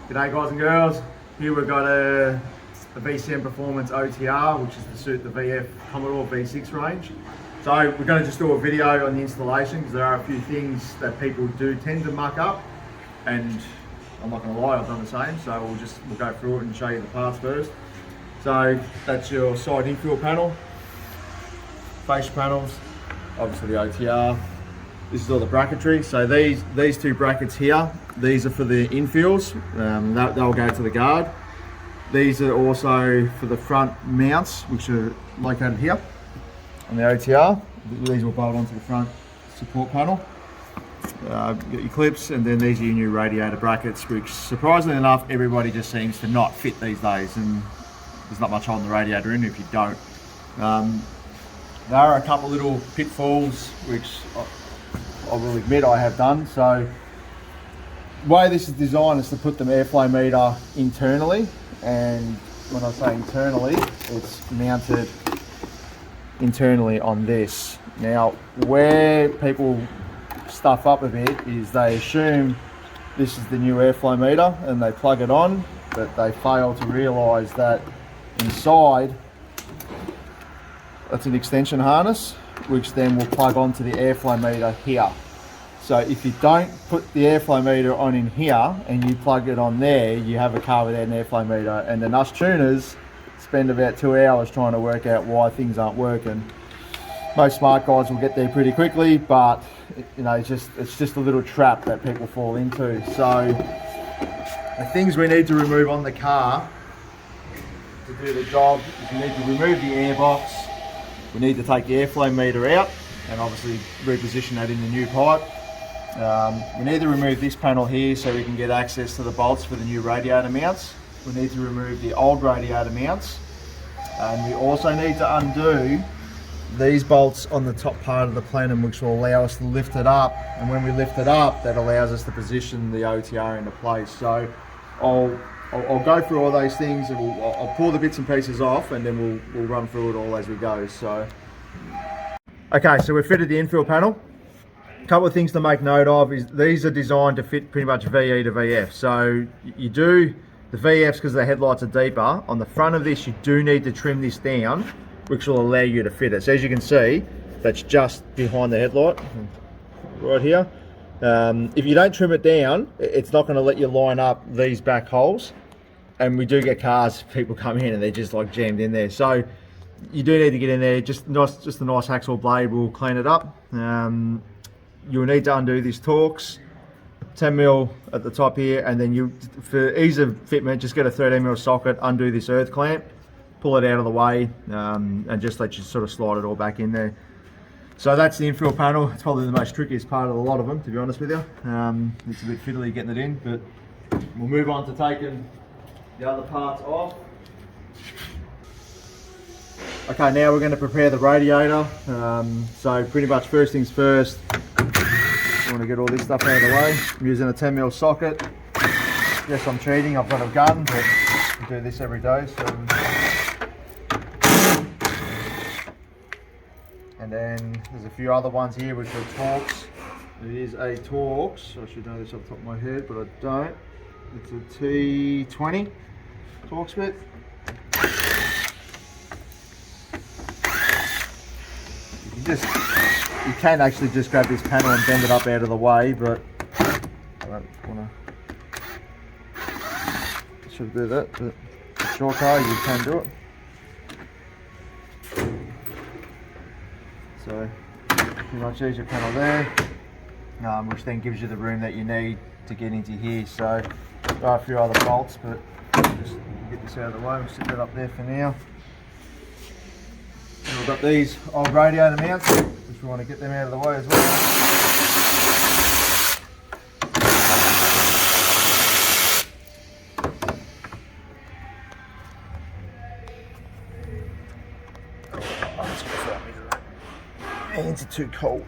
G'day guys and girls. Here we've got a VCM Performance OTR, which is to suit the VF Commodore V6 range. So we're going to just do a video on the installation because there are a few things that people do tend to muck up, and I'm not going to lie, I've done the same. So we'll go through it and show you the parts first. So that's your side infill panel, fascia panels, obviously the OTR. This is all the bracketry. So these two brackets here, these are for the infills. They'll go to the guard. These are also for the front mounts, which are located here on the OTR. These will bolt onto the front support panel. You've got your clips, and then these are your new radiator brackets, which surprisingly enough, everybody just seems to not fit these days, and there's not much holding the radiator in if you don't. There are a couple little pitfalls, which I will admit I have done. So the way this is designed is to put the airflow meter internally, and when I say internally, it's mounted internally on this. Now, where people stuff up a bit is they assume this is the new airflow meter and they plug it on, but they fail to realise that inside that's an extension harness, which then will plug onto the airflow meter here. So if you don't put the airflow meter on in here and you plug it on there, you have a car without an airflow meter. And then us tuners spend about 2 hours trying to work out why things aren't working. Most smart guys will get there pretty quickly, but you know, it's just a little trap that people fall into. So the things we need to remove on the car to do the job is we need to remove the airbox. We need to take the airflow meter out and obviously reposition that in the new pipe. We need to remove this panel here so we can get access to the bolts for the new radiator mounts. We need to remove the old radiator mounts. And we also need to undo these bolts on the top part of the plenum, which will allow us to lift it up. And when we lift it up, that allows us to position the OTR into place. So I'll go through all those things, and I'll pull the bits and pieces off, and then we'll run through it all as we go. So, okay, so we've fitted the infill panel. A couple of things to make note of is these are designed to fit pretty much VE to VF. So you do the VFs because the headlights are deeper. On the front of this, you do need to trim this down, which will allow you to fit it. So as you can see, that's just behind the headlight, right here. If you don't trim it down, it's not going to let you line up these back holes. And we do get cars, people come in and they're just like jammed in there. So you do need to get in there. Just a nice hacksaw blade will clean it up. You'll need to undo these Torx, 10mm at the top here, and then for ease of fitment, just get a 13mm socket, undo this earth clamp, pull it out of the way, and just let you sort of slide it all back in there. So that's the infill panel. It's probably the most trickiest part of a lot of them, to be honest with you. It's a bit fiddly getting it in, but we'll move on to taking the other parts off. Okay, now we're going to prepare the radiator. So pretty much first things first, I want to get all this stuff out of the way. I'm using a 10mm socket. Yes, I'm cheating, I've got a gun, but I do this every day. So. And then there's a few other ones here which are Torx. It is a Torx, I should know this off the top of my head, but I don't. It's a T20 Torx bit. You can actually just grab this panel and bend it up out of the way, but I don't want to. Should do that, but it's your car, you can do it. So pretty much there's your panel there, which then gives you the room that you need to get into here. So there are a few other bolts, but just get this out of the way. We'll sit that up there for now. And we've got these old radiator mounts, which we want to get them out of the way as well. Hands are too cold.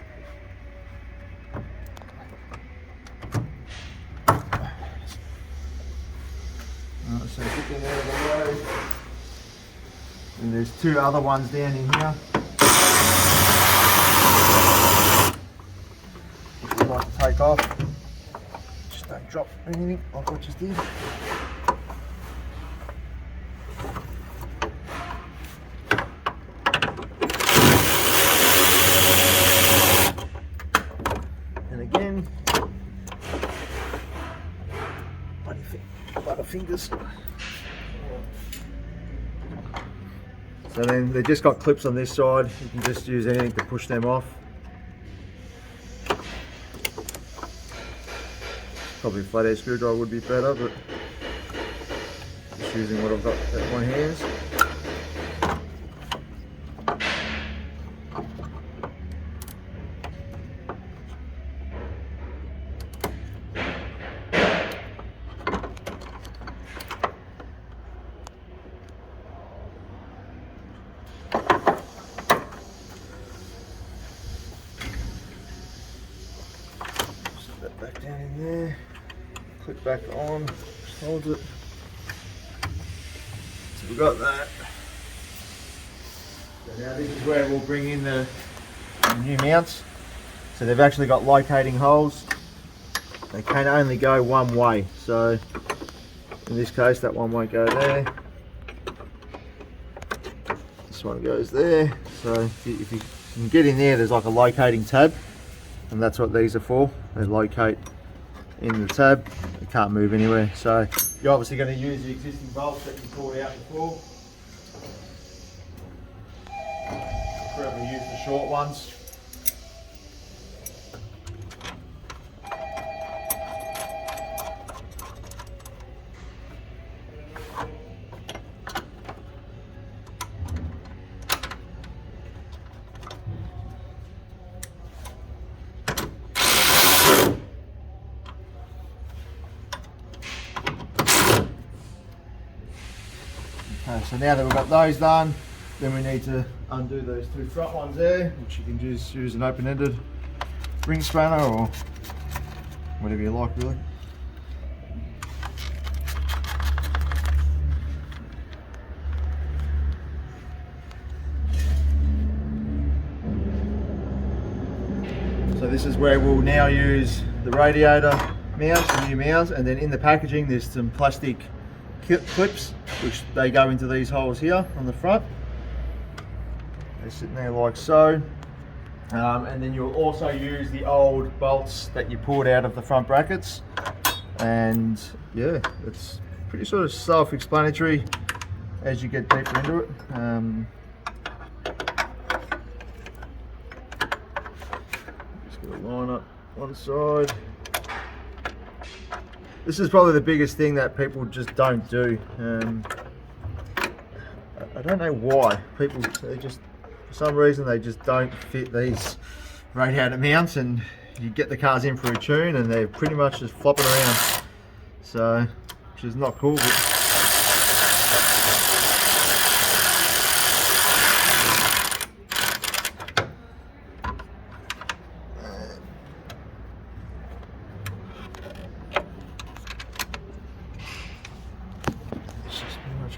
So get them out of the way. And there's two other ones down in here. Which we'd like to take off. Just don't drop anything like I just did. And again, fingers. So then they've just got clips on this side. You can just use anything to push them off. Probably a flathead screwdriver would be better, but just using what I've got at my hands. Back down in there, clip back on, just hold it. So we've got that. So now this is where we'll bring in the new mounts. So they've actually got locating holes. They can only go one way. So in this case that one won't go there. This one goes there. So if you can get in there, there's like a locating tab. And that's what these are for. They locate in the tab. They can't move anywhere. So you're obviously going to use the existing bolts that you pulled out before. Preferably use the short ones. Okay, so now that we've got those done, then we need to undo those two front ones there, which you can just use an open-ended ring spanner or whatever you like, really. So this is where we'll now use the radiator mounts, the new mounts, and then in the packaging there's some plastic clips which they go into these holes here on the front. They're sitting there like so. And then you'll also use the old bolts that you pulled out of the front brackets. And yeah, it's pretty sort of self-explanatory as you get deeper into it. Just gonna line up one side. This is probably the biggest thing that people just don't do. I don't know why. People, they just, for some reason, they just don't fit these radiator mounts, and you get the cars in for a tune and they're pretty much just flopping around. So, which is not cool. But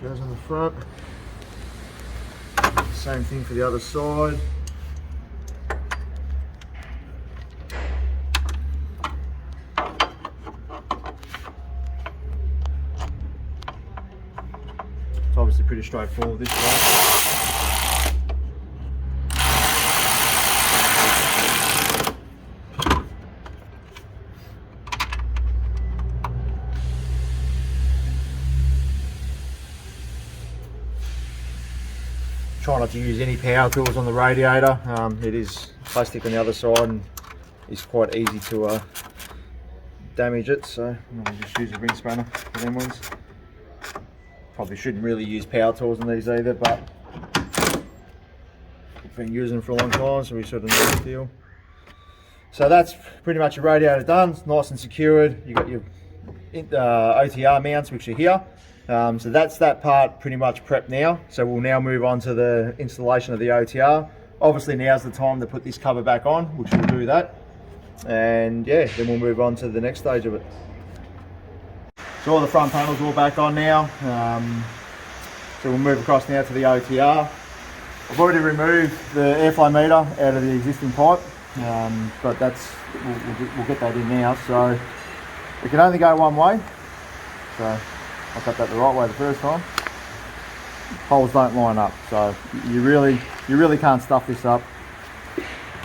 goes on the front. Same thing for the other side. It's obviously pretty straightforward this way. Try not to use any power tools on the radiator. It is plastic on the other side and it's quite easy to damage it, so I'll just use a ring spanner for them ones. Probably shouldn't really use power tools on these either, but we've been using them for a long time, so we sort of know the deal. So that's pretty much your radiator done. It's nice and secured. You've got your OTR mounts, which are here. So that's that part pretty much prepped now. So we'll now move on to the installation of the OTR. Obviously now's the time to put this cover back on, which we'll do that. And yeah, then we'll move on to the next stage of it. So all the front panels are all back on now. So we'll move across now to the OTR. I've already removed the airflow meter out of the existing pipe, but that's we'll get that in now. So It can only go one way, so I got that the right way the first time. Holes don't line up, so you really can't stuff this up.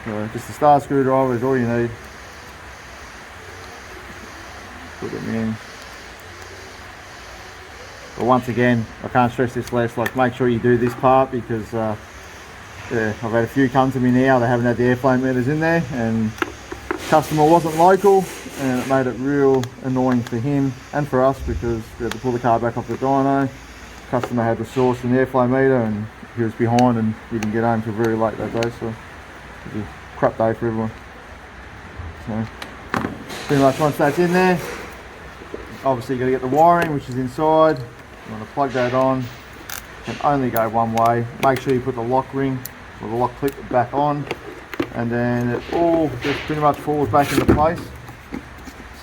So just a star screwdriver is all you need. Put them in. But once again, I can't stress this less, like make sure you do this part, because yeah, I've had a few come to me now, they haven't had the airflow meters in there, and customer wasn't local, and it made it real annoying for him and for us, because we had to pull the car back off the dyno. Customer had the source and the airflow meter, and he was behind and he didn't get home till very late that day, so it was a crap day for everyone. So pretty much once that's in there, obviously you got to get the wiring, which is inside. You want to plug that on. It can only go one way. Make sure you put the lock ring or the lock clip back on, and then it all just pretty much falls back into place.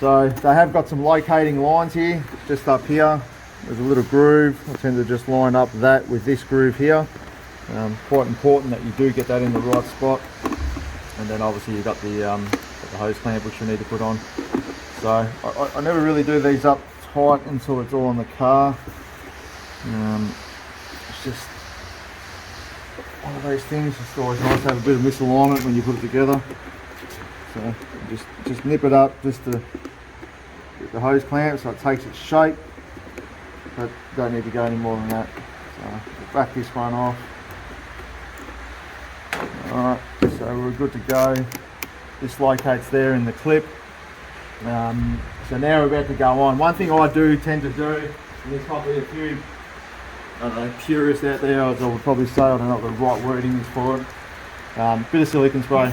So they have got some locating lines here, just up here. There's a little groove. I tend to just line up that with this groove here. Quite important that you do get that in the right spot. And then obviously you've got the hose clamp, which you need to put on. So I never really do these up tight until it's all on the car. It's just one of those things. It's always nice to have a bit of misalignment when you put it together. So just nip it up just to get the hose clamp so it takes its shape. But don't need to go any more than that. So we'll back this one off. Alright, so we're good to go. This locates there in the clip. So now we're about to go on. One thing I do tend to do, and there's probably a few purists out there, as I would probably say, I don't know what the right wording is for it. Bit of silicone spray.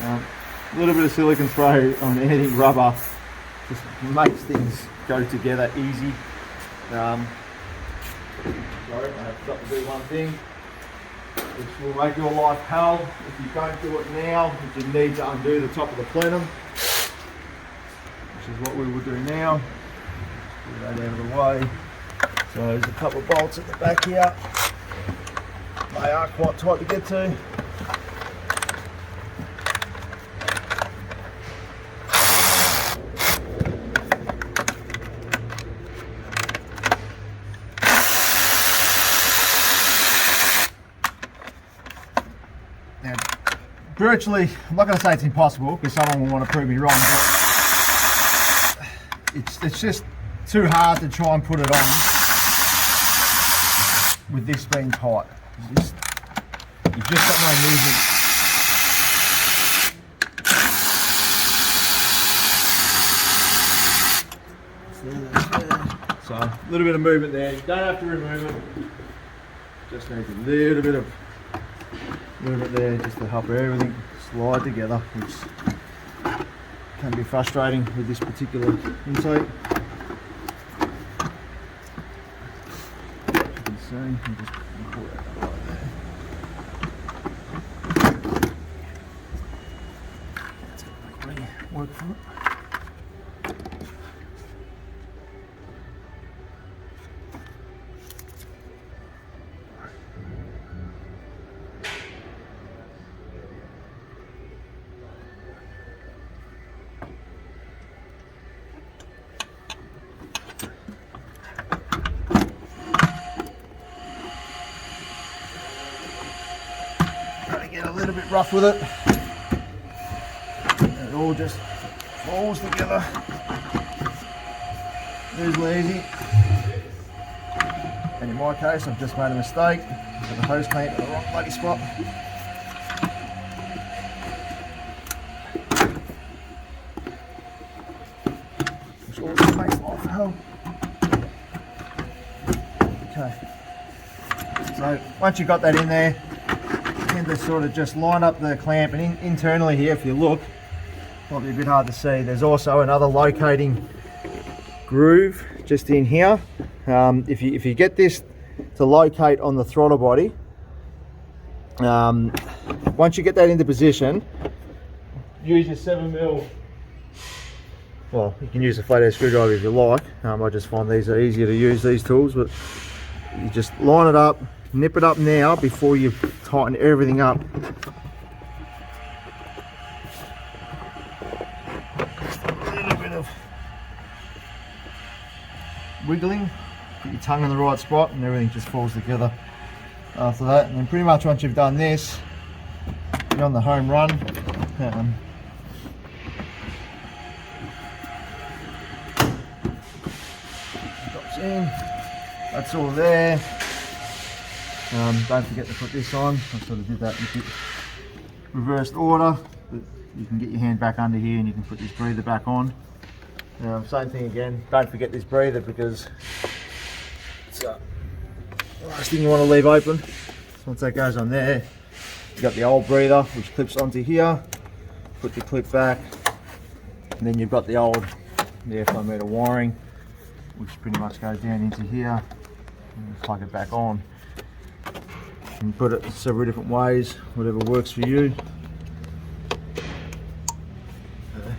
A little bit of silicone spray on anything rubber just makes things go together easy. Sorry, I have got to do one thing, which will make your life hell if you don't do it now. You need to undo the top of the plenum, which is what we will do now. Get that out of the way. So there's a couple of bolts at the back here. They are quite tight to get to. Virtually, I'm not going to say it's impossible, because someone will want to prove me wrong, but it's just too hard to try and put it on with this being tight. You've just got no movement. So a little bit of movement there. You don't have to remove it. Just needs a little bit of movement there just to help everything slide together, which can be frustrating with this particular intake. As you can see, you just pull that up right there. Let's quickly work for it. Get a little bit rough with it. It all just falls together. Easily easy. And in my case, I've just made a mistake. Got the hose clamp in the wrong bloody spot. Which always makes life hell. Okay. So once you've got that in there, to sort of just line up the clamp, and internally here, if you look, probably a bit hard to see, there's also another locating groove just in here. If you get this to locate on the throttle body, once you get that into position, use your 7mm, well, you can use a flathead screwdriver if you like. I just find these are easier to use, these tools, but you just line it up, nip it up now before you tighten everything up. Just a little bit of wiggling, put your tongue in the right spot, and everything just falls together after that. And then pretty much once you've done this, you're on the home run. Drops in, that's all there. Don't forget to put this on. I sort of did that in reversed order, but you can get your hand back under here and you can put this breather back on. Same thing again, don't forget this breather because it's the last thing you want to leave open. So once that goes on there, you've got the old breather which clips onto here, put your clip back, and then you've got the airflow meter wiring which pretty much goes down into here, and plug it back on. You can put it several different ways, whatever works for you.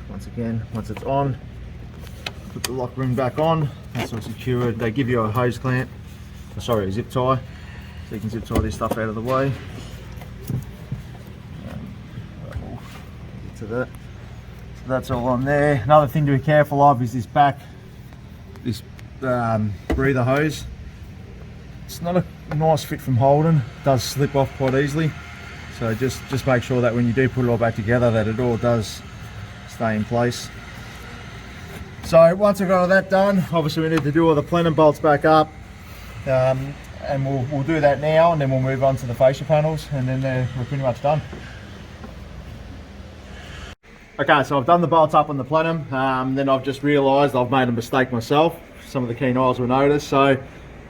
Once again, once it's on, put the lock ring back on, that's all secured. They give you a hose clamp, sorry, a zip tie, so you can zip tie this stuff out of the way. Get to that. So that's all on there. Another thing to be careful of is this breather hose. It's not a nice fit from Holden, it does slip off quite easily, so just make sure that when you do put it all back together that it all does stay in place. So once I've got all that done, obviously we need to do all the plenum bolts back up, and we'll do that now, and then we'll move on to the fascia panels, and then we're pretty much done. Okay, so I've done the bolts up on the plenum, then I've just realised I've made a mistake myself. Some of the keen eyes will notice. So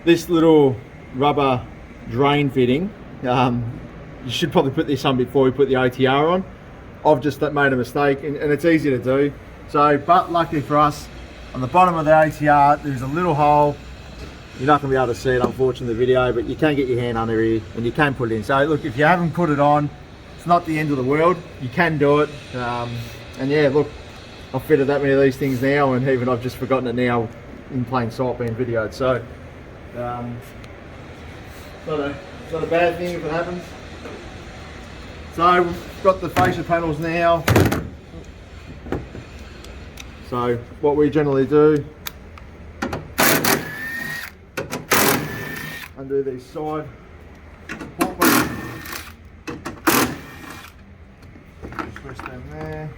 this little rubber drain fitting, you should probably put this on before we put the OTR on. I've just made a mistake, and it's easy to do. So, but luckily for us, on the bottom of the OTR, there's a little hole. You're not going to be able to see it, unfortunately, in the video, but you can get your hand under here and you can put it in. So look, if you haven't put it on, it's not the end of the world. You can do it. And yeah, look, I've fitted that many of these things now, and even I've just forgotten it now in plain sight being videoed. So, it's not a bad thing if it happens. So we've got the fascia panels now. So what we generally do, undo these side support buttons, just press them there.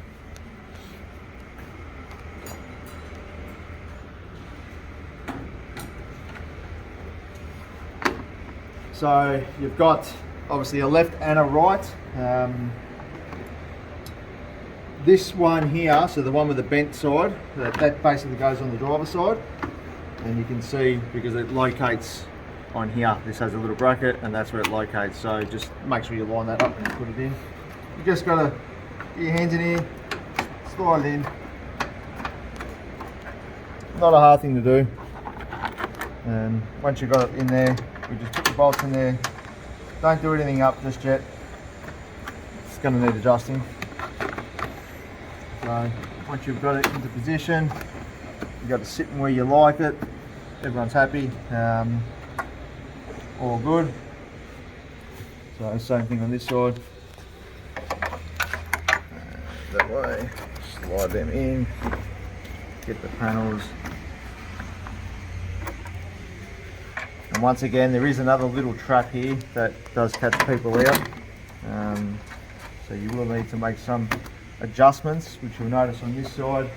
So you've got obviously a left and a right. This one here, so the one with the bent side, that basically goes on the driver's side, and you can see because it locates on here. This has a little bracket, and that's where it locates. So just make sure you line that up and put it in. You just gotta get your hands in here, slide it in. Not a hard thing to do. And once you've got it in there, we just put the bolts in there. Don't do anything up just yet. It's going to need adjusting. So once you've got it into position, you've got to sit in where you like it. Everyone's happy. All good. So same thing on this side. That way, slide them in. Get the panels. And once again, there is another little trap here that does catch people out. So you will need to make some adjustments, which you'll notice on this side.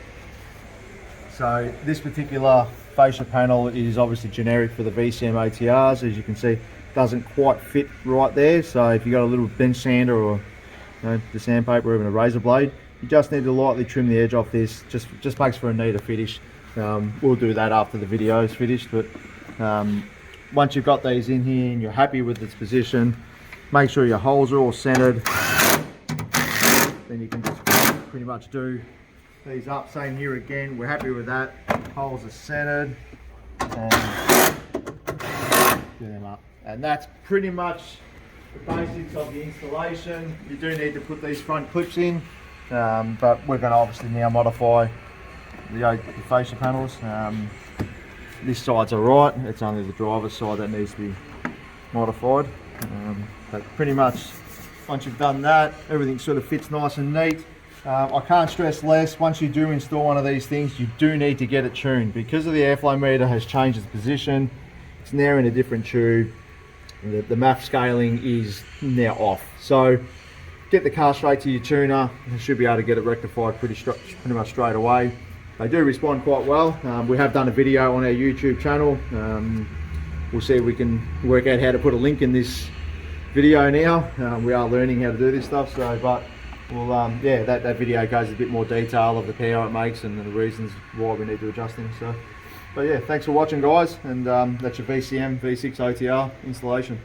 So this particular fascia panel is obviously generic for the VCM OTRs. As you can see, it doesn't quite fit right there. So if you've got a little bench sander or the sandpaper or even a razor blade, you just need to lightly trim the edge off this. Just makes for a neater finish. We'll do that after the video is finished. But once you've got these in here and you're happy with its position, make sure your holes are all centered. Then you can just pretty much do these up. Same here again, we're happy with that. Holes are centered and do them up. And that's pretty much the basics of the installation. You do need to put these front clips in, but we're going to obviously now modify the fascia panels. This side's alright, it's only the driver's side that needs to be modified. But pretty much once you've done that, everything sort of fits nice and neat. I can't stress less, once you do install one of these things, you do need to get it tuned. Because of the airflow meter has changed its position, it's now in a different tube, the MAF scaling is now off. So get the car straight to your tuner, you should be able to get it rectified pretty much straight away. They do respond quite well. We have done a video on our YouTube channel. We'll see if we can work out how to put a link in this video now. We are learning how to do this stuff, so but we'll yeah, that video goes a bit more detail of the power it makes and the reasons why we need to adjust things. So but yeah, thanks for watching guys, and that's your VCM V6 OTR installation.